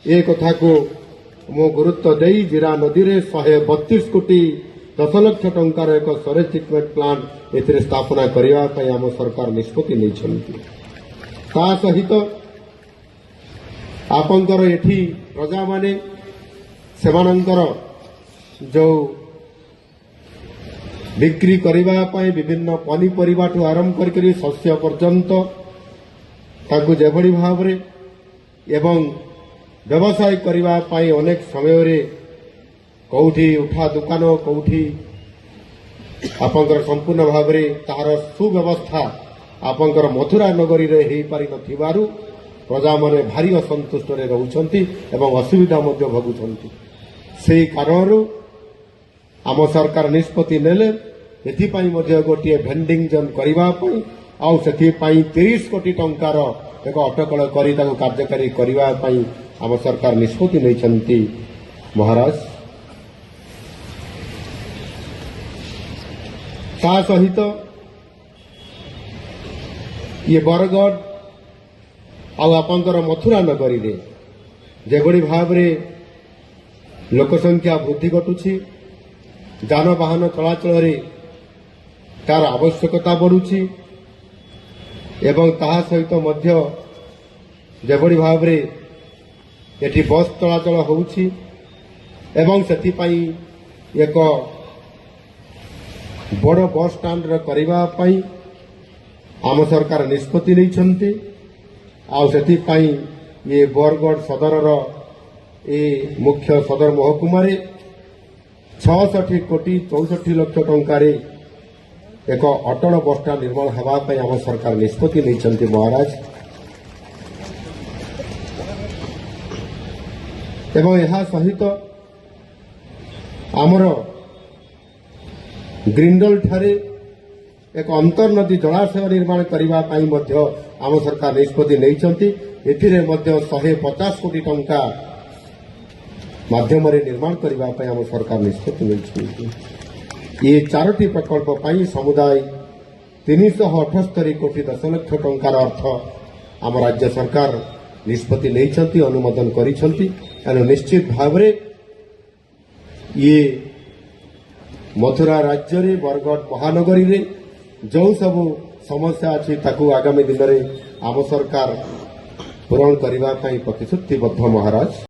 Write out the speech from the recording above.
ए कथा को मो गुरुत्व दे जीरा नदी में 132 कोटी 10 लाख टंकार एक सरेज ट्रिटमेंट प्लांट ए स्थापना करने आम सरकार निष्पत्ति नहीं। सहित आपंकर एठी प्रजा माने सेमानंकर जो बिक्री करने विभिन्न पनीपरिबा ठू आरंभ कर शस्य पर्यंत ताकू जेभली भाव एवं व्यवसाय करने अनेक समय कौठी उठा दुकान कौठी आपंकर संपूर्ण भाव तार सुव्यवस्था आपंकर मथुरा नगरी रे हेई पारि नथिबारु प्रजा माने भारी असंतुष्ट रे रहउछंती एवं असुविधा मध्य भोगुछंती। सेही कारणरू आम सरकार निष्पत्ति नेले एथिपाई मध्य गोटे भेंडिंग जोन करबा पई आउ सेथिपाई 30 कोटी टंकार एक अटकल करी ताकू कार्यकारी करबा पई आम सरकार निष्पत्ति नैछंती। महाराज ता सहित ये बरगढ़ आपर मथुरा नगरी रे जेभली भाव लोकसंख्या वृद्धि घटुछि जानवाहन चलाचल तार आवश्यकता बढ़ुछि एवं ताहा सहित मध्य जेभली भाव एठी बस चलाचल होउछि एवं सेथिपाई एक बड़ बस स्टाण्ड करबा पई आम सरकार निष्पत्ति नैछंती। आउ सेथिपाई ये बरगढ़ सदर ए मुख्य सदर महकुमा 66 कोटी 64 लाख टंकार एक अटल बस स्टाण्ड निर्माण होगा आम सरकार निष्पत्ति नैछंती। महाराज एवं यह सहित आमर ग्रिंडल ठारे एक अंतर्नदी जलाशय निर्माण करने आम सरकार निष्पत्ति नैछंती। एथिरे मध्य 150 कोटी टंका माध्यम निर्माण करने आम सरकार निष्पत्ति नैछंती। ये 4टी प्रकल्प पाई समुदाय 378 कोटी 10 लाख टंकार अर्थ आम राज्य सरकार निष्पत्ति नैछंती अनुमोदन करिछंती। एनु निश्चित भाव ये मथुरा राज्य रे बरगढ़ महानगरी रे जो सब समस्या अच्छी ताकू आगामी दिन में आम सरकार पूरण करने प्रतिश्रुतिबद्ध। महाराज।